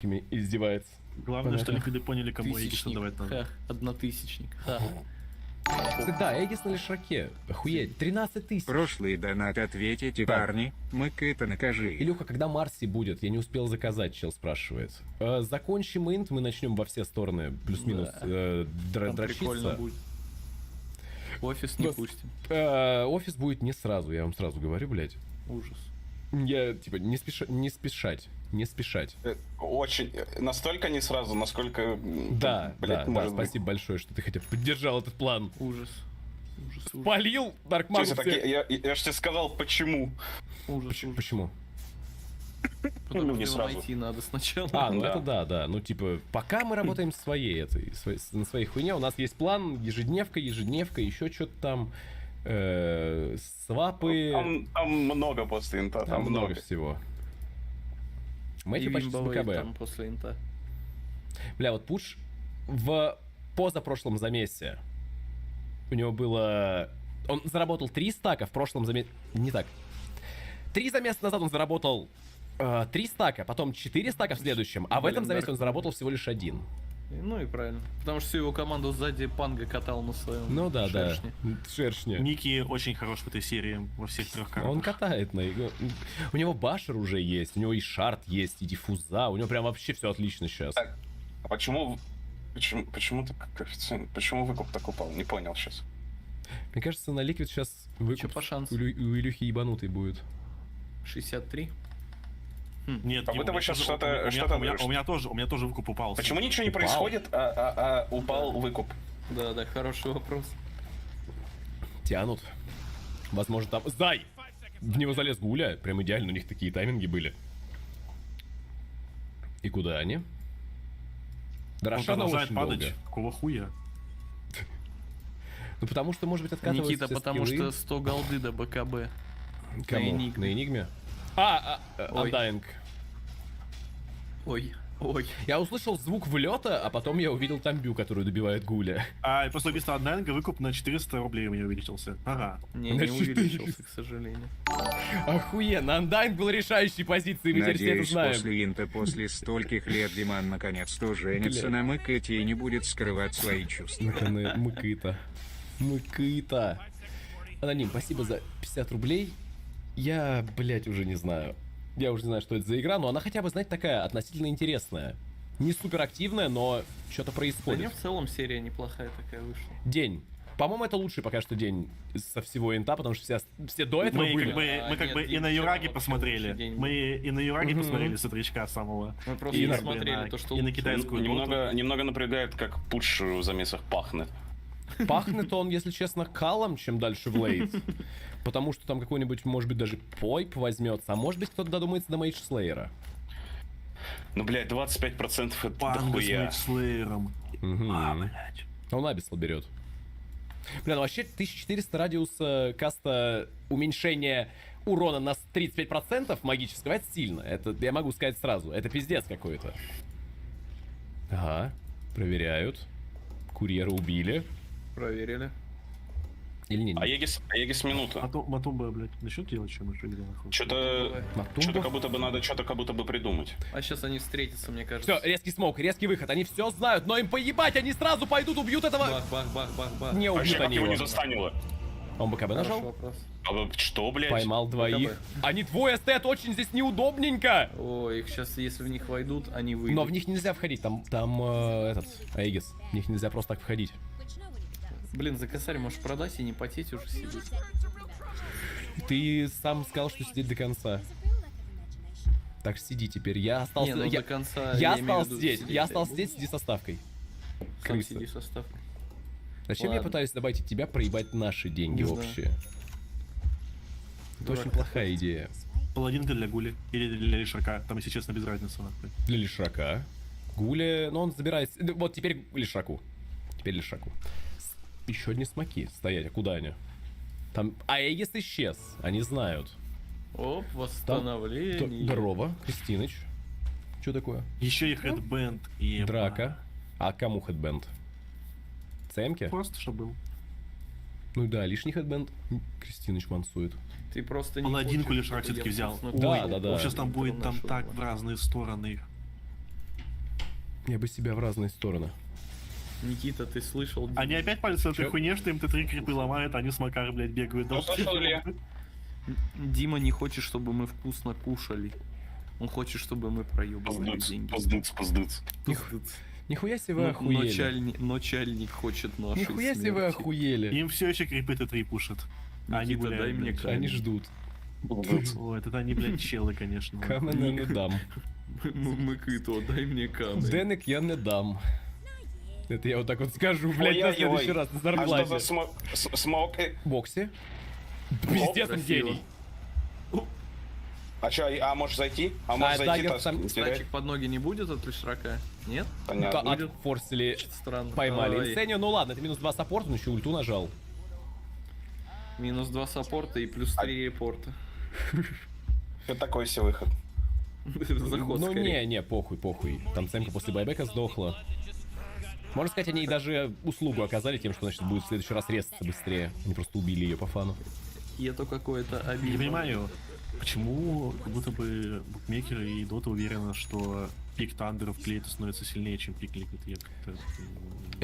издевается. Главное, что ликвиды поняли, кому Эгис отдавать надо. Ха, однотысячник. Ха. Да, Эгис на лишаке. Охуеть, 13 тысяч. Прошлый донат ответите, парни. Мы-ка накажи. Илюха, когда Марси будет? Я не успел заказать, чел спрашивает. Закончим инт, мы начнем во все стороны плюс-минус Там прикольно дрочиться. будет. Офис не пустим. Офис будет не сразу, я вам сразу говорю, блядь. Ужас. Я, типа, не спешать. Очень. Настолько не сразу, насколько... Да, блядь, да, может быть. спасибо большое, что ты хотя бы поддержал этот план. Ужас. Ужас. Полил Даркмагу Слушай, так я ж тебе сказал, почему. Ужас. Почему? Потому не что его сразу. найти надо сначала. Ну Да. это да. Ну, типа, пока мы работаем на своей хуйне, у нас есть план, ежедневка, еще что-то там, свапы, Там много после инта, там много всего. Мы И эти почти с вимбовые БКБ. там после инта. Бля, вот Пуш в позапрошлом замесе у него было... Он заработал 3 стака в прошлом замесе... Не так. 3 замеса назад он заработал 3 стака, потом 4 стака в следующем, а в этом замесе он заработал всего лишь 1. Ну и правильно. Потому что всю его команду сзади Панга катал на своем Ну да, шершне. да. Шершни. Ники очень хорош в этой серии во всех 3 картах. Он катает на... У него башер уже есть, у него и шарт есть, и диффуза, у него прям вообще все отлично сейчас. Так, а почему ты коэффициент? Почему выкуп так упал? Не понял сейчас. Мне кажется, на Ликвид сейчас Чё выкуп по шансу? у Илюхи ебанутый будет. 63. Нет, Как Дима, будто у бы меня сейчас тоже- что-то- у меня тоже выкуп упал. Почему ничего не Упал? происходит, а упал выкуп? Да, хороший вопрос. Тянут. Возможно, там... Зай! В него залез Гуля. Прям идеально, у них такие тайминги были. И куда они? Он Дорошана продолжает очень падать. долго. Какого хуя? Ну потому что, может быть, откатываются Никита, все потому скиллы. что 100 голды до БКБ. Кому? на Энигме. На Энигме? Ой. Undying. Ой. Я услышал звук влета, а потом я увидел тамбю, которую добивает Гуля. И после убийства Аднанга выкуп на 400 рублей у меня увеличился. Ага. Не На увеличился, к сожалению. Охуенно, Undying был решающей позицией, мы теперь все это Надеюсь, знаем. после инта, после стольких лет Диман наконец-то женится на Мыкате и не будет скрывать свои чувства. Мыкыта. Аноним, спасибо за 50 рублей. Я, блять, уже не знаю. Я уже не знаю, что это за игра, но она хотя бы, знаете, такая относительно интересная. Не супер активная, но что-то Да происходит. не, в целом серия неплохая такая вышла. День. По-моему, это лучший пока что день со всего инта, потому что все до этого Мы были. как бы нет, и на день Юраги вообще посмотрели. лучший день. Мы и на Юраги посмотрели с отречка самого. Мы просто И не на- смотрели то, что и на лучше. китайскую Немного напрягает, как пуш в замесах пахнет. Пахнет он, если честно, калом, чем дальше в лейт. Потому что там какой-нибудь, может быть, даже пойп возьмется, а может быть, кто-то додумается до Мейдж Слеера. Ну, блядь, 25% это Панга с дохуя. Мейджслеером. Блядь. Он Абисла берет. Бля, ну вообще 1400 радиус каста уменьшения урона на 35% магического, это сильно. Это я могу сказать сразу. Это пиздец какой-то. Ага, проверяют. Курьера убили. Проверили. Или не? А Егис минута. Матумба, блядь, начнет делать что-нибудь, где нахуй? Что-то Матумба? как будто бы надо что-то как будто бы придумать. А сейчас они встретятся, мне кажется. Все, резкий смоук, резкий выход. Они все знают, но им поебать, они сразу пойдут, убьют этого. Бах. Не Вообще, убьют как они его его. не застанило? Он БКБ Хороший нажал? вопрос. Что, блядь? Поймал двоих. Они двое стоят очень здесь неудобненько. Ой, их сейчас, если в них войдут, они выйдут. Но в них нельзя входить, там этот, Аегис. В них нельзя просто так входить. Блин, за косарь можешь продать и не потеть уже сидеть. Ты сам сказал, что сидеть до конца. Так, сиди теперь. Я остался... Не, ну я до конца я имею в остался виду, здесь. сидеть Я остался буду. здесь, сиди со ставкой. Сам Крыса. сиди со ставкой. Зачем я Ладно. пытаюсь забайтить тебя, проебать наши деньги Не знаю. общие? Это Дурак очень плохая идея. Паладинка для Гули или для Лишака. Там, если честно, без разницы, нахуй. Для Лишака. Гуля, ну он забирает... Вот теперь Лишаку. Теперь Лишаку. Еще одни смоки стоять, а куда они? Там Аегис исчез, они знают. Оп, восстановление. Здорово, Кристиныч. Что такое? Еще и хедбэнд и... Драка. А кому хедбэнд? Цемке? Просто что был. Ну да, лишний хедбэнд. Кристиныч мансует. Ты просто не Паладинку хочешь, Лишак чтобы все-таки я взял. вкусно Да, Ой, да, да. он сейчас там будет там нашел, так да. в разные стороны их. Я бы себя в разные стороны. Никита, ты слышал? Они опять пальцы на этой Чё? хуйне, что им Т3 крипы ломают, а они с Макар, блядь, бегают. Ну, слышал ли? Дима не хочет, чтобы мы вкусно кушали. Он хочет, чтобы мы проебывали деньги. Пиздец. Нихуя себе вы Но- охуели. Начальник хочет нашей Нихуя себе вы смерти. охуели. Им все еще крипы Т3 пушат. А они Никита, дай гуляют, мне блядь. камень. Они ждут. Ой, это они, блядь, челы, конечно. Камен я не дам. Микито, дай мне камень. Денег я не дам. Это я вот так вот скажу, блядь, на следующий раз на А что за зарплате. смок? Боксе? Пиздец, он красиво. гений. А чё, а можешь зайти? А можешь зайти, дагер так там- терять? Стачек под ноги не будет от Лишрака? Нет? Понятно. Отфорсили, Странно. поймали Ой. Инсению. Ну ладно, это минус 2 саппорта, он еще ульту нажал. Минус 2 саппорта и плюс 3 репорта. Это такой себе выход. Заход Ну скорее. не, похуй. Там Цемка после байбека сдохла. Можно сказать, они ей даже услугу оказали тем, что, значит, будет в следующий раз резаться быстрее. Они просто убили ее по фану. И это какое-то Я обидно. не понимаю, почему как будто бы букмекеры и Дота уверены, что пик Тандера в клейте становится сильнее, чем пик Ликвид. Я как-то,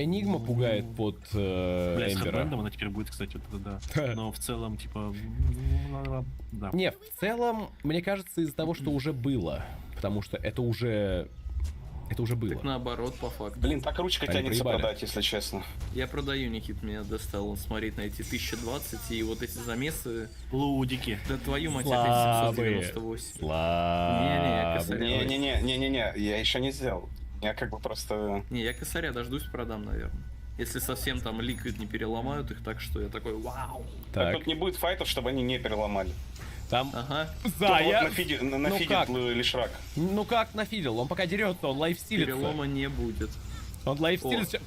Энигма пугает под Бля, с Эмбера. хэдбэндом она теперь будет, кстати, вот это да. Но в целом, типа, да. Не, в целом, мне кажется, из-за того, что уже было. Потому что это уже было. Так наоборот, по факту. Блин, так ручка Они тянется проебали. продать, если честно. Я продаю, Никит, меня достал смотреть на эти 1020 и вот эти замесы. Лудики. Да твою мать, Слабые. опять 798. Слабые. косарь. Не-не-не, я еще не сделал. Я как бы просто... Не, я косаря дождусь, продам, наверное. Если совсем там ликвид не переломают их так, что я такой, вау. Так. Так, Тут не будет файтов, чтобы они не переломали. там Ага, Зая. Тут вот Ну нафидит как? Лишрак. Ну как нафидел? Он пока дерется, он лайфстилится. перелома не будет. Он лайфстилится.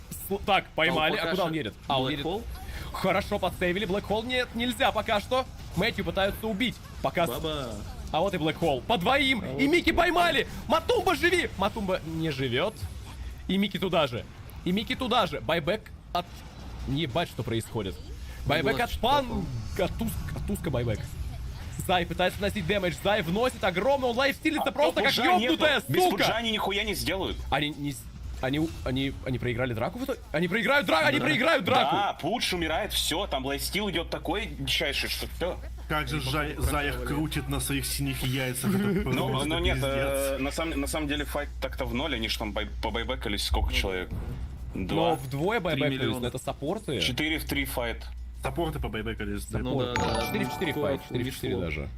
Так, поймали. А куда он едет? А, он едет. Black Hole? Хорошо, подсейвили. Блэк Холл нет, нельзя пока что. Мэтью пытаются убить. Пока... Баба. А вот и Блэк Холл. По двоим. И Мики поймали. Матумба, живи. Матумба не живет. И Мики туда же. И Мики туда же. Байбек от... Ебать, что происходит. Байбек от пан... От Туска байбек. Зай пытается носить дэмэдж. Зай вносит огромно. Он лайфстилится просто как ёбнутая, Без пуджа сука. они нихуя не сделают. Они не... Они проиграли драку в итоге? Они проиграют драку! Они проиграют драку! Да, пудж умирает, все, там лайфстил идет такой дичайший, что все. Как же Заях крутит на своих синих яйцах. Это просто Ну нет, пиздец. на самом деле файт так-то в ноль, они же там побайбекались сколько человек? Но Два. вдвое байбекались, миллиона. но это саппорты. 4 в 3 файт. Саппорты побайбекались. да. Ну да, да. 4 в 4 файт, 4 в 4 даже.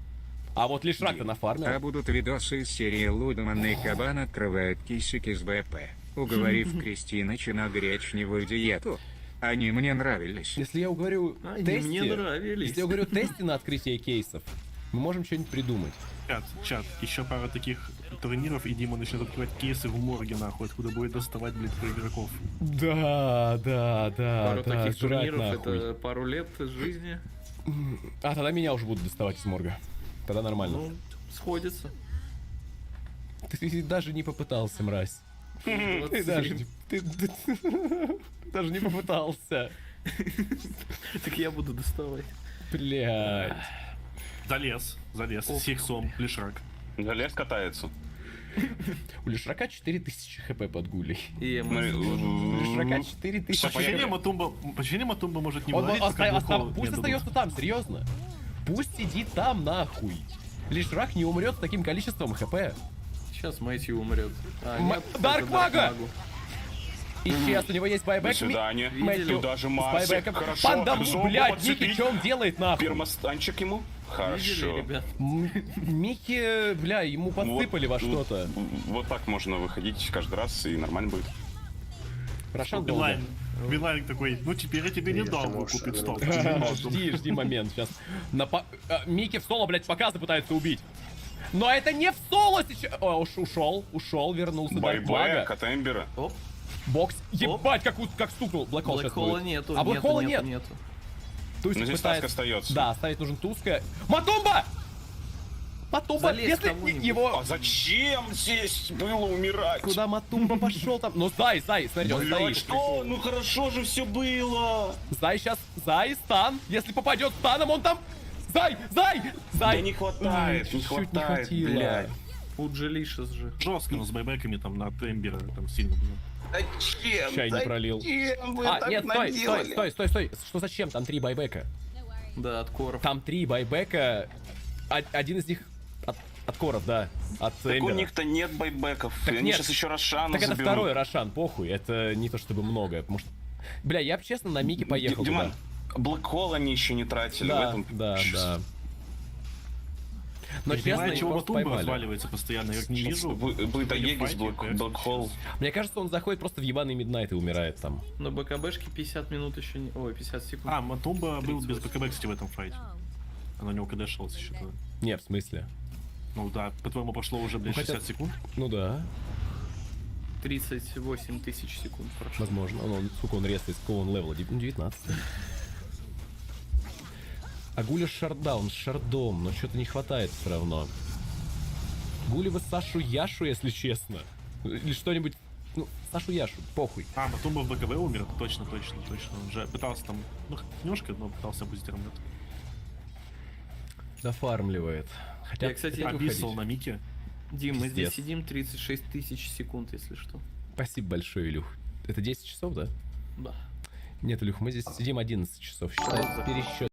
А вот лишь рак-то нафармил. А будут видосы из серии Лудоманный кабан открывает кисики с БП, уговорив Кристиныча на гречневую диету. Они мне нравились. Если я уговорю Они Тести, мне нравились. если я уговорю Тести на открытие кейсов, мы можем что-нибудь придумать. Чат, еще пара таких турниров, и Дима начнет открывать кейсы в морге, нахуй, откуда будет доставать, блядь, про игроков. Да, Пару таких жрать турниров, нахуй. это пару лет жизни. А тогда меня уже будут доставать из морга. Тогда нормально. Ну, сходится. Ты даже не попытался, мразь. Ты 27. даже, ты даже не попытался. Так я буду доставать. Блядь. Залез, с Сиксом, Лишрак. Залез катается. У Лишрака 4000 хп под гулей. И Ну, У Лишрака 4000 Всё, хп. Почему Матумба может не Он вылазить, пока глухого пусть не остается там, серьезно. Пусть сидит там, нахуй. Лишрак не умрет с таким количеством хп. сейчас Мэтью умрет. Дарк Мага! Исчез, у него есть До байбек. свидания. Мэтью Ты даже с Марсик. байбеком. Хорошо. Пандаму, Зомбу блядь, подцепить. Микки, что он делает, нахуй? Пермостанчик ему. Видели, Хорошо. ребят? Микки, бля, ему подсыпали во что-то. Вот так можно выходить каждый раз, и нормально будет. Рошан долго. Билайн такой, ну теперь я тебе не дам купить стоп. Жди момент, сейчас. Микки в соло, блядь, показы пытается убить. Но это не в соло сейчас. О, ушел, вернулся. Дарк Байбек Мага. от Эмбера. Оп, Бокс. Ебать, как стукнул. Блэк Холл сейчас Блэкхола будет. нету. А Блэкхола нет. Нету. Тусик Ну, здесь пытается... Таск остается. Да, ставить нужен Туска. Матумба! Матумба, Залез если кому-нибудь. его... А зачем здесь было умирать? Куда Матумба пошел там? Ну, Зай, смотри, он Блядь, стоит. что? Ну хорошо же все было. Зай сейчас, стан. Если попадет станом, он там... Зай! Да не хватает, не Чуть-чуть не хватает, хватило. блядь. У Джелишес же. Жестко, но с байбеками там на Эмбера там сильно было. Зачем? Чай не пролил. Зачем вы А, так нет, наделали? стой. Что зачем? Там 3 байбека. Да, от коров. Там 3 байбека. Один из них от коров, да. От Так у Эмбера. них-то нет байбеков. Так И они нет. сейчас еще Рошану Так это заберут. второй Рошан, похуй. Это не то чтобы много. Потому что... Бля, я бы честно на Мике поехал Диман, туда. Black Hole они еще не тратили в Да, этом. да. Но Не честно, понимаю, их чего просто Батумба поймали. разваливается постоянно, я как не вижу. Будет Или Аегис, файтинг, Black Hole. Мне кажется, он заходит просто в ебаный Миднайт и умирает там. На БКБшке 50 минут еще не... Ой, 50 секунд. А, Матумба был без 38. БКБ, кстати, в этом файте. Она у него КД шелся еще тогда. Не, в смысле? Ну да, по-твоему пошло уже, блядь, Ну, хотя- 60 секунд? Ну да, 38 тысяч секунд прошло. возможно. Сколько он резает, сколько он левела? 19. А Гуля с шардаун, с шардом, но что-то не хватает все равно. Гули вы Сашу Яшу, если честно. Или что-нибудь... Ну, Сашу Яшу, похуй. А, Матумба в БКБ умер? Точно. Он же пытался там, ну, немножко, но пытался бузить ремонт. Дофармливает. Хотя... Я, кстати, хотя бы Абиссал ходить. на Мике. Дим, мы здесь Пиздец. сидим 36 тысяч секунд, если что. Спасибо большое, Илюх. Это 10 часов, да? Да. Нет, Илюх, мы здесь сидим 11 часов. Считай, Да. пересчет